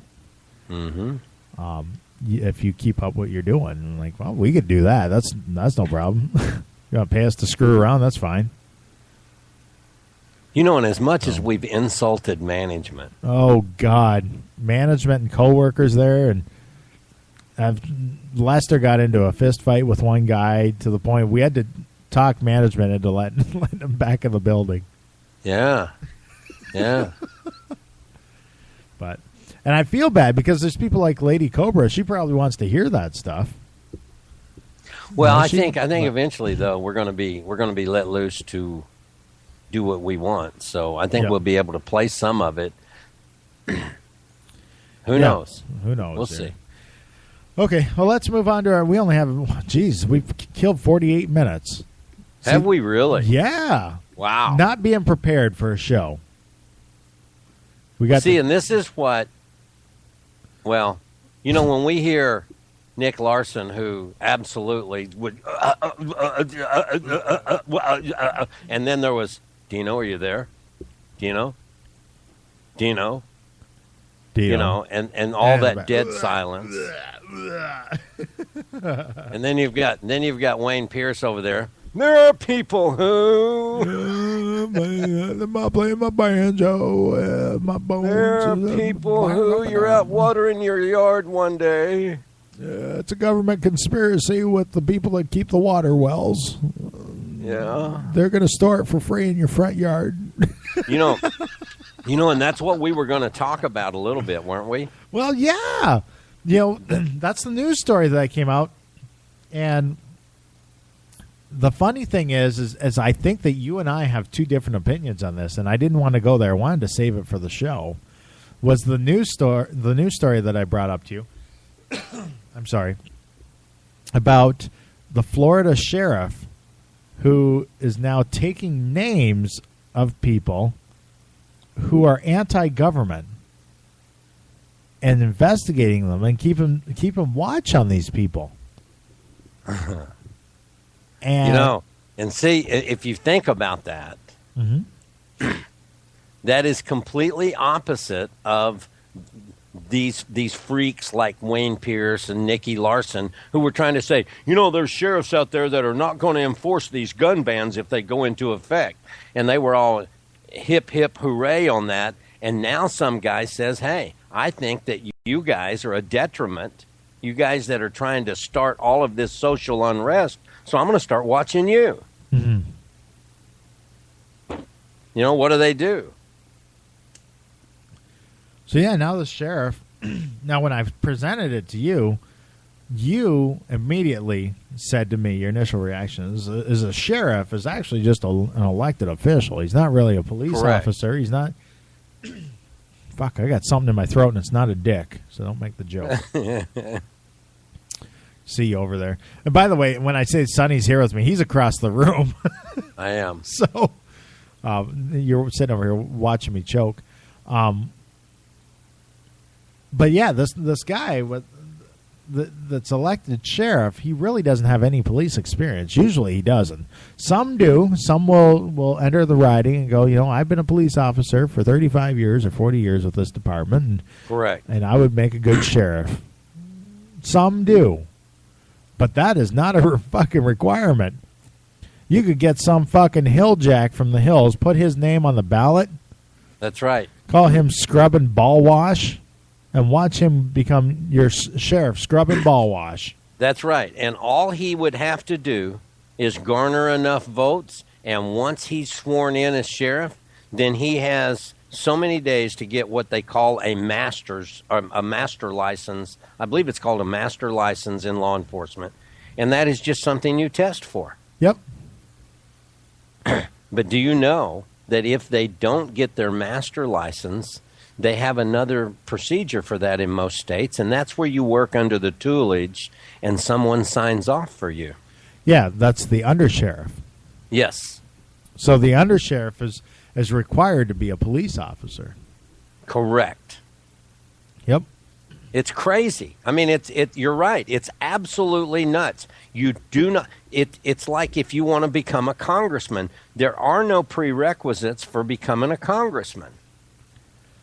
Mm-hmm. If you keep up what you're doing, and like, well, we could do that. That's no problem. You want to pay us to screw around? That's fine. And as much as we've insulted management. Oh, God. Management and coworkers there. And Lester got into a fist fight with one guy to the point we had to talk management into letting him back in the building. Yeah. Yeah. And I feel bad because there's people like Lady Cobra. She probably wants to hear that stuff. Well, I think eventually though we're going to be let loose to do what we want. So I think we'll be able to play some of it. Who knows? Who knows? We'll see. Okay, well, let's move on to we only have, we've killed 48 minutes. Have we really? Yeah. Wow. Not being prepared for a show. We got and this is what, when we hear Nick Larson, who absolutely would, and then there was, Dino, are you there? Dino? And all that dead silence. And then you've got Wayne Pierce over there. There are people who I'm playing my banjo, my bones. There are people who you're out watering your yard one day. It's a government conspiracy with the people that keep the water wells. Yeah, they're going to store it for free in your front yard. And that's what we were going to talk about a little bit, weren't we? Well, yeah. That's the news story that came out. And the funny thing is I think that you and I have two different opinions on this, and I didn't want to go there. I wanted to save it for the show. Was the news story that I brought up to you. I'm sorry. About the Florida sheriff who is now taking names of people who are anti-government and investigating them and keeping watch on these people. And and see, if you think about that, that is completely opposite of these freaks like Wayne Pierce and Nicky Larson, who were trying to say, there's sheriffs out there that are not going to enforce these gun bans if they go into effect. And they were all hip, hip, hooray on that. And now some guy says, hey, I think that you guys are a detriment, you guys that are trying to start all of this social unrest, so I'm going to start watching you. Mm-hmm. What do they do? So, yeah, now the sheriff, now when I presented it to you, you immediately said to me, your initial reaction is a sheriff is actually just an elected official. He's not really a police officer. He's not. Fuck, I got something in my throat, and it's not a dick, so don't make the joke. See you over there. And by the way, when I say Sonny's here with me, he's across the room. I am. So you're sitting over here watching me choke. But yeah, this guy that's elected sheriff, he really doesn't have any police experience. Usually he doesn't. Some do. Some will enter the riding and go, I've been a police officer for 35 years or 40 years with this department. And, correct. And I would make a good sheriff. Some do. But that is not a fucking requirement. You could get some fucking hilljack from the hills, put his name on the ballot. That's right. Call him Scrub and Ball Wash, and watch him become your sheriff, Scrub and Ball Wash. That's right. And all he would have to do is garner enough votes, and once he's sworn in as sheriff, then he has so many days to get what they call a master license. I believe it's called a master license in law enforcement, and that is just something you test for. Yep. But do you know that if they don't get their master license, they have another procedure for that in most states, and that's where you work under the tutelage and someone signs off for you. Yeah, that's the undersheriff. Yes. So the undersheriff is required to be a police officer. Correct. Yep. It's crazy. I mean, you're right. It's absolutely nuts. You do not. It's like if you want to become a congressman, there are no prerequisites for becoming a congressman.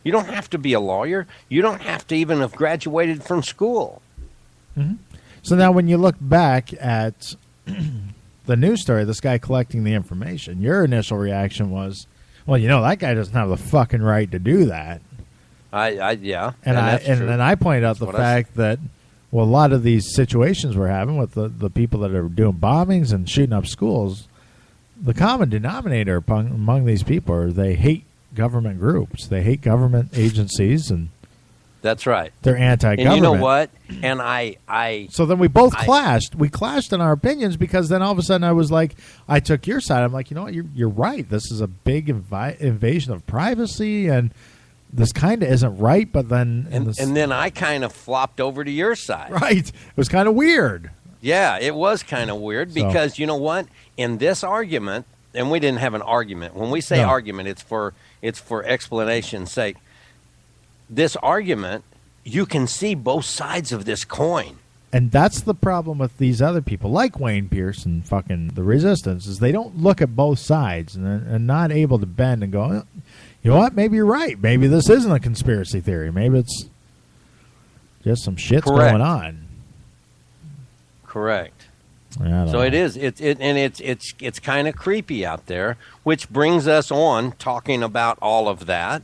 You don't have to be a lawyer. You don't have to even have graduated from school. Mm-hmm. So now when you look back at the news story, this guy collecting the information, your initial reaction was, well, that guy doesn't have the fucking right to do that. Yeah. And then I pointed out the fact that, well, a lot of these situations we're having with the people that are doing bombings and shooting up schools, the common denominator among these people are they hate government groups. They hate government agencies, and that's right. They're anti-government. And you know what? And I so then we both clashed. We clashed in our opinions because then all of a sudden I was like, I took your side. I'm like, you know what? You're right. This is a big invasion of privacy, and this kind of isn't right. But then and then I kind of flopped over to your side. Right. It was kind of weird. Yeah, it was kind of weird because you know what? In this argument, and we didn't have an argument. When we say argument, it's for explanation's sake. This argument, you can see both sides of this coin. And that's the problem with these other people, like Wayne Pierce and fucking the Resistance, is they don't look at both sides and are not able to bend and go, you know what, maybe you're right. Maybe this isn't a conspiracy theory. Maybe it's just some shit's going on. Correct. So it is. It's kind of creepy out there, which brings us on talking about all of that,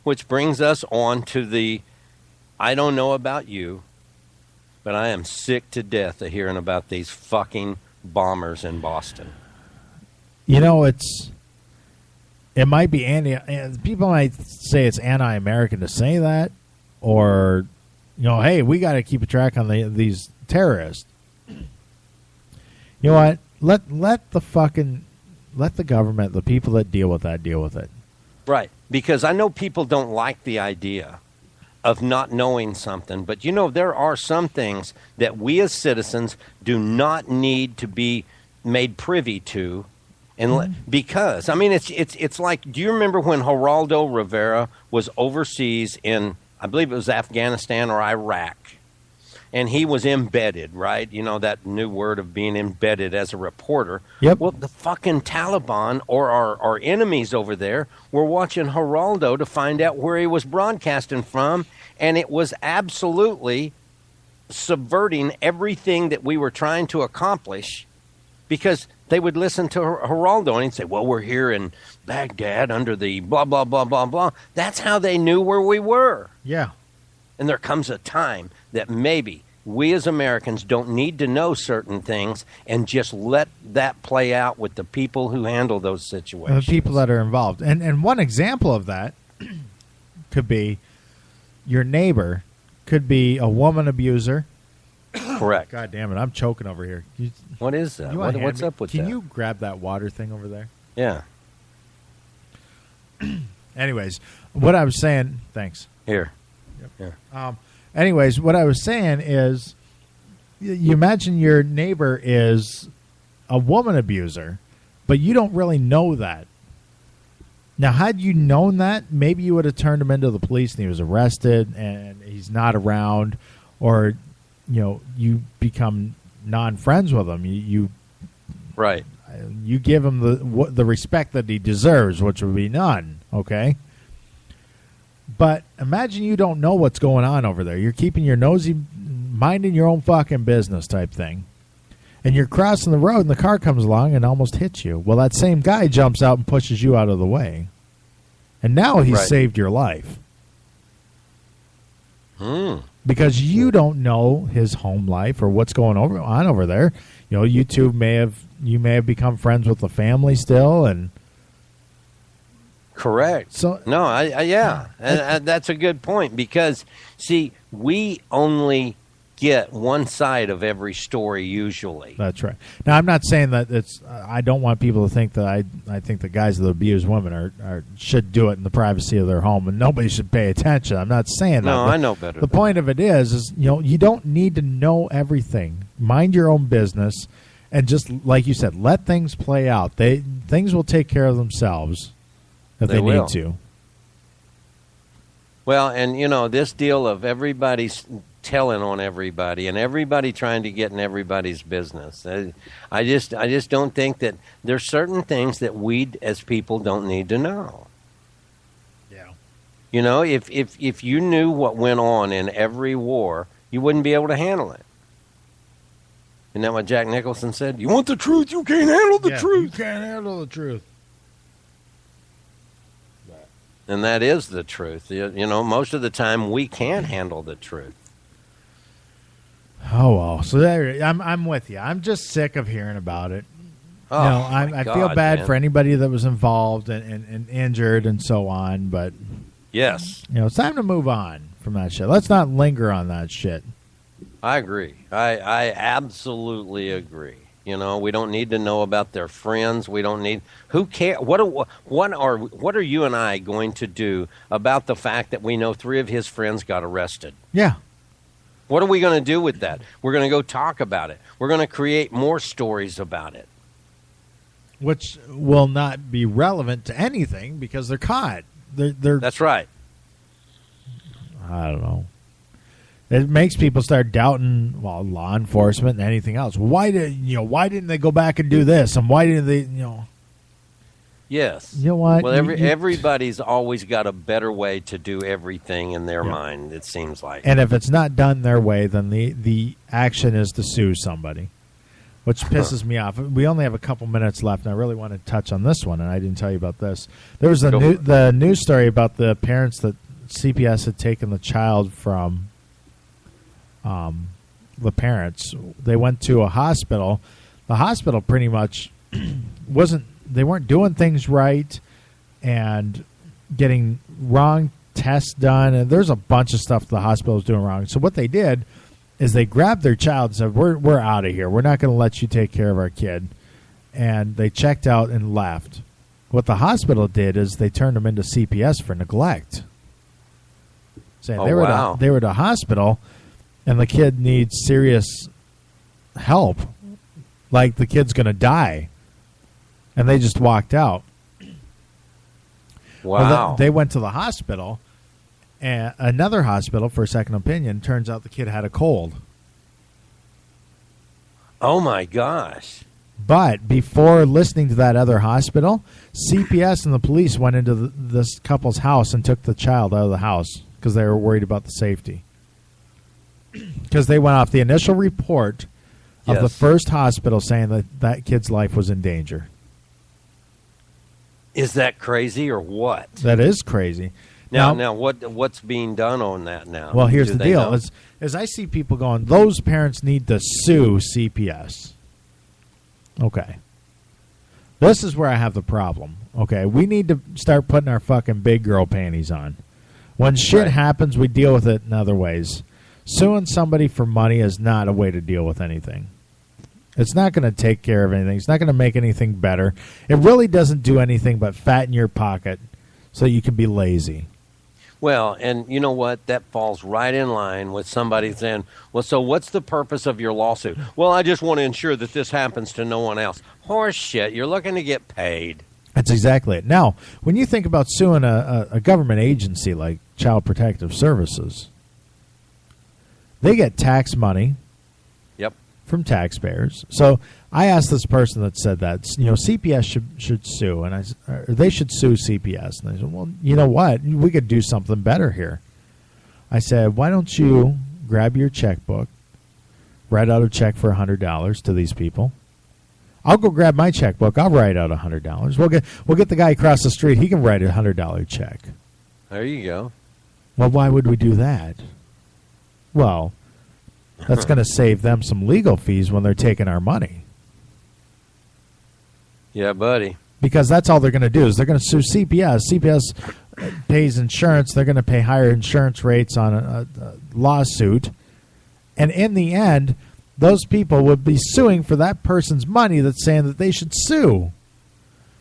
which brings us on to the, I don't know about you, but I am sick to death of hearing about these fucking bombers in Boston. It might be people might say it's anti-American to say that, or, hey, we got to keep a track on these terrorists. You know what? Let the government, the people that deal with that, deal with it. Right, because I know people don't like the idea of not knowing something, but there are some things that we as citizens do not need to be made privy to, and because it's like, do you remember when Geraldo Rivera was overseas in, I believe it was Afghanistan or Iraq? And he was embedded, right? That new word of being embedded as a reporter. Yep. Well, the fucking Taliban or our enemies over there were watching Geraldo to find out where he was broadcasting from, and it was absolutely subverting everything that we were trying to accomplish, because they would listen to Geraldo and he'd say, well, we're here in Baghdad under the blah, blah, blah, blah, blah. That's how they knew where we were. Yeah. And there comes a time that maybe we as Americans don't need to know certain things and just let that play out with the people who handle those situations. The people that are involved. And one example of that could be your neighbor could be a woman abuser Correct. God damn it, I'm choking over here. What is that? What's up with that? Can you grab that water thing over there? Yeah. Anyways, what I was saying... Thanks. Here. Yep. Anyways, what I was saying is, you imagine your neighbor is a woman abuser, but you don't really know that. Now, had you known that, maybe you would have turned him into the police and he was arrested and he's not around, or, you become non-friends with him. You right. You give him the respect that he deserves, which would be none, okay? But imagine you don't know what's going on over there. You're keeping your nosy, minding your own fucking business type thing. And you're crossing the road and the car comes along and almost hits you. Well, that same guy jumps out and pushes you out of the way. And now he's saved your life. Because you don't know his home life or what's going on over there. You two may have become friends with the family still, and correct. So no, and that's a good point, because see, we only get one side of every story usually. That's right. Now, I'm not saying that it's. I don't want people to think that I think the guys that abuse women should do it in the privacy of their home and nobody should pay attention. I'm not saying that. No, I know better. The point of it is you don't need to know everything. Mind your own business, and just like you said, let things play out. Things will take care of themselves if they need to. Well, and this deal of everybody's telling on everybody and everybody trying to get in everybody's business. I just don't think that there's certain things that we as people don't need to know. Yeah. If you knew what went on in every war, you wouldn't be able to handle it. Isn't that what Jack Nicholson said? You want the truth, you can't handle the truth. You can't handle the truth. And that is the truth. Most of the time we can't handle the truth. Oh, well. So I'm with you. I'm just sick of hearing about it. Oh, I feel bad for anybody that was involved and injured and so on, but yes, it's time to move on from that shit. Let's not linger on that shit. I agree. I absolutely agree. We don't need to know about their friends. We don't need. Who cares? What are you and I going to do about the fact that we know 3 of his friends got arrested? Yeah. What are we going to do with that? We're going to go talk about it. We're going to create more stories about it, which will not be relevant to anything because they're caught. They're. That's right. I don't know. It makes people start doubting, law enforcement and anything else. Why didn't they go back and do this? And why didn't they, Yes. You know what? Well, everybody's always got a better way to do everything in their mind, it seems like. And if it's not done their way, then the action is to sue somebody, which pisses me off. We only have a couple minutes left, and I really want to touch on this one, and I didn't tell you about this. There was the news story about the parents that CPS had taken the child from the parents. They went to a hospital. The hospital pretty much they weren't doing things right and getting wrong tests done. And there's a bunch of stuff the hospital was doing wrong. So what they did is they grabbed their child and said, we're out of here. We're not going to let you take care of our kid. And they checked out and left. What the hospital did is they turned them into CPS for neglect. Saying they were at a hospital and the kid needs serious help. Like the kid's going to die. And they just walked out. Wow. Well, they went to the hospital, and another hospital for a second opinion. Turns out the kid had a cold. Oh, my gosh. But before listening to that other hospital, CPS and the police went into this couple's house and took the child out of the house because they were worried about the safety. Because they went off the initial report of the first hospital saying that that kid's life was in danger. Is that crazy or what? That is crazy. Now what's being done on that now? Well, here's the deal. As I see people going, those parents need to sue CPS. Okay. This is where I have the problem. Okay, we need to start putting our fucking big girl panties on. When shit happens, we deal with it in other ways. Suing somebody for money is not a way to deal with anything. It's not going to take care of anything. It's not going to make anything better. It really doesn't do anything but fatten your pocket so you can be lazy. Well, and you know what? That falls right in line with somebody saying, well, so what's the purpose of your lawsuit? Well, I just want to ensure that this happens to no one else. Horse shit. You're looking to get paid. That's exactly it. Now, when you think about suing a government agency like Child Protective Services, they get tax money from taxpayers. So I asked this person that said that, CPS should sue, and they should sue CPS. And I said, well, you know what? We could do something better here. I said, why don't you grab your checkbook, write out a check for $100 to these people. I'll go grab my checkbook. I'll write out $100. We'll get the guy across the street. He can write a $100 check. There you go. Well, why would we do that? Well, that's going to save them some legal fees when they're taking our money. Yeah, buddy. Because that's all they're going to do is they're going to sue CPS. CPS pays insurance. They're going to pay higher insurance rates on a lawsuit. And in the end, those people would be suing for that person's money that's saying that they should sue.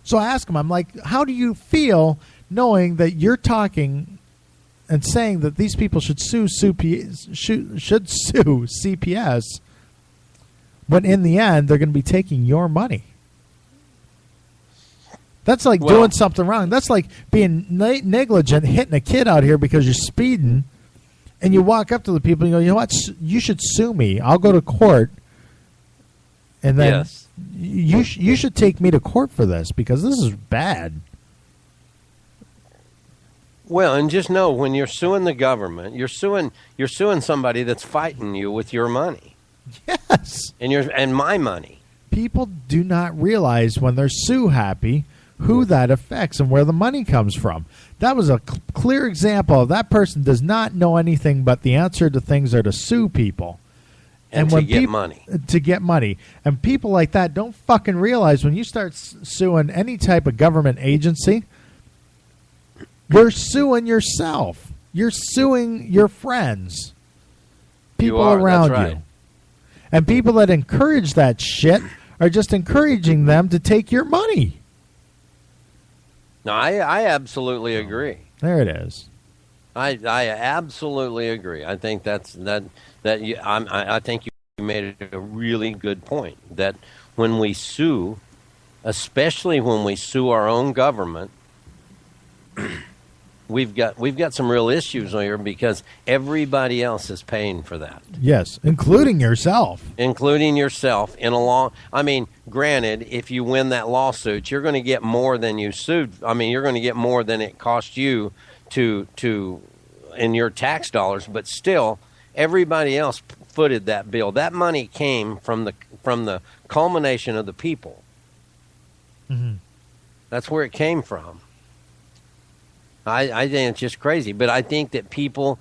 So I ask them, I'm like, how do you feel knowing that you're talking and saying that these people should sue CPS, when in the end they're going to be taking your money? That's like doing something wrong. That's like being negligent, hitting a kid out here because you're speeding, and you walk up to the people and you go, you know what, you should sue me. I'll go to court, and then you should take me to court for this because this is bad. Well, and just know when you're suing the government, you're suing somebody that's fighting you with your money. Yes. And my money. People do not realize when they're sue happy who that affects and where the money comes from. That was a clear example of that person does not know anything but the answer to things are to sue people. And to get money. To get money. And people like that don't fucking realize when you start suing any type of government agency, you're suing yourself. You're suing your friends. People around you. And people that encourage that shit are just encouraging them to take your money. No, I absolutely agree. There it is. I absolutely agree. I think I think you made a really good point that when we sue, especially when we sue our own government, we've got some real issues here because everybody else is paying for that. Yes, including yourself. Including yourself in a long. I mean, granted, if you win that lawsuit, you're going to get more than you sued. I mean, you're going to get more than it cost you to in your tax dollars. But still, everybody else footed that bill. That money came from the culmination of the people. Mm-hmm. That's where it came from. I think it's just crazy. But I think that people,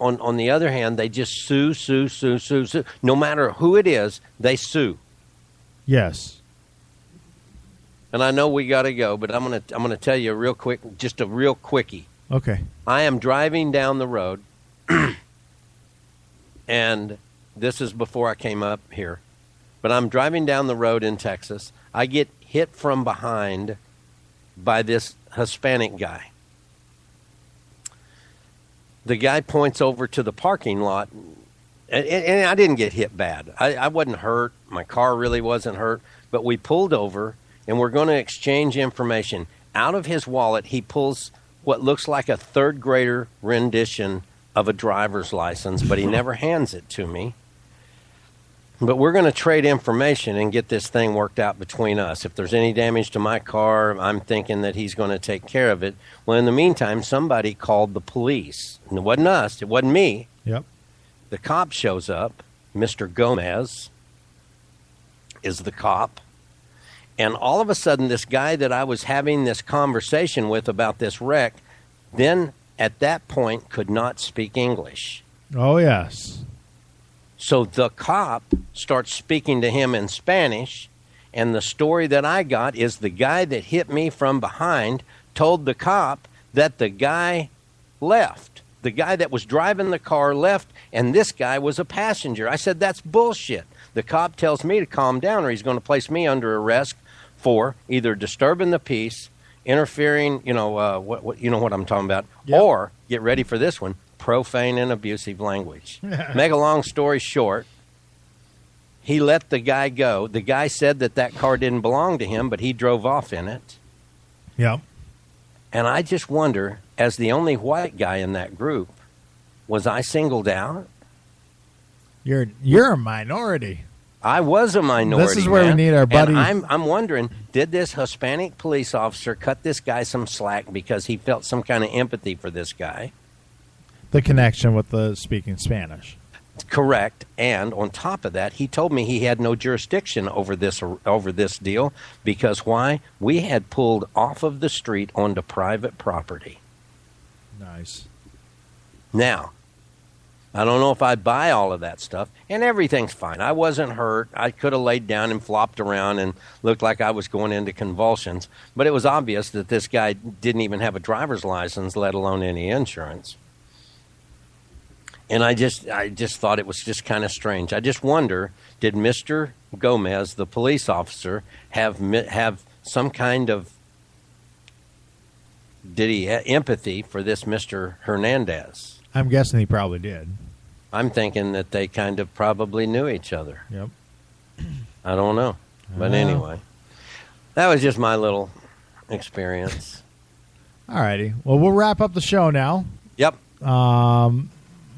on the other hand, they just sue. No matter who it is, they sue. Yes. And I know we got to go, but I'm gonna tell you real quick, just a real quickie. Okay. I am driving down the road, and this is before I came up here, but I'm driving down the road in Texas. I get hit from behind by this Hispanic guy. The guy points over to the parking lot, and I didn't get hit bad. I wasn't hurt. My car really wasn't hurt. But we pulled over, and we're going to exchange information. Out of his wallet, he pulls what looks like a third grader rendition of a driver's license, but he never hands it to me. But we're going to trade information and get this thing worked out between us. If there's any damage to my car, I'm thinking that he's going to take care of it. Well, in the meantime, somebody called the police. And it wasn't us. It wasn't me. Yep. The cop shows up. Mr. Gomez is the cop. And all of a sudden, this guy that I was having this conversation with about this wreck, then at that point could not speak English. Oh, yes. So the cop starts speaking to him in Spanish, and the story that I got is the guy that hit me from behind told the cop that the guy left. The guy that was driving the car left, and this guy was a passenger. I said, that's bullshit. The cop tells me to calm down or he's going to place me under arrest for either disturbing the peace, interfering, you know what I'm talking about, or, get ready for this one, profane and abusive language. Make a long story short, he let the guy go. The guy said that car didn't belong to him, but he drove off in it. Yep. And I just wonder, as the only white guy in that group, was I singled out? You're a minority. I was a minority. This is where we need our buddy. And I'm wondering, did this Hispanic police officer cut this guy some slack because he felt some kind of empathy for this guy? The connection with the speaking Spanish. Correct. And on top of that, he told me he had no jurisdiction over this deal because why? We had pulled off of the street onto private property. Nice. Now, I don't know if I buy all of that stuff, and everything's fine. I wasn't hurt. I could have laid down and flopped around and looked like I was going into convulsions, but it was obvious that this guy didn't even have a driver's license, let alone any insurance. And I just thought it was just kind of strange. I just wonder, did Mr. Gomez, the police officer, have some kind of, did he have empathy for this Mr. Hernandez? I'm guessing he probably did. I'm thinking that they kind of probably knew each other. Yep. I don't know. But anyway, that was just my little experience. All righty. Well, we'll wrap up the show now. Yep.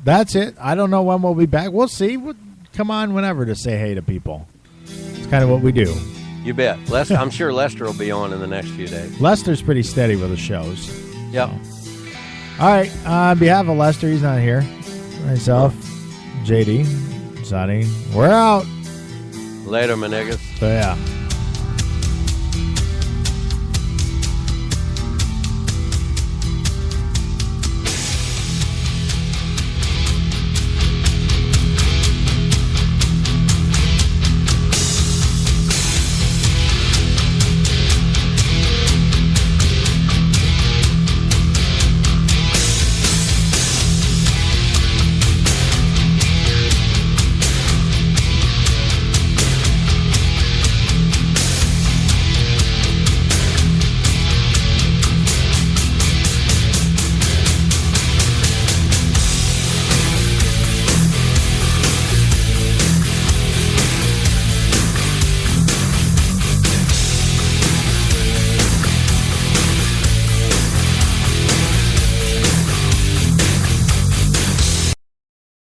That's it. I don't know when we'll be back. We'll see. We'll come on whenever to say hey to people. It's kind of what we do. You bet. I'm sure Lester will be on in the next few days. Lester's pretty steady with the shows. Yep. All right. On behalf of Lester, he's not here. Myself, JD, Sonny, we're out. Later, my niggas. So, yeah.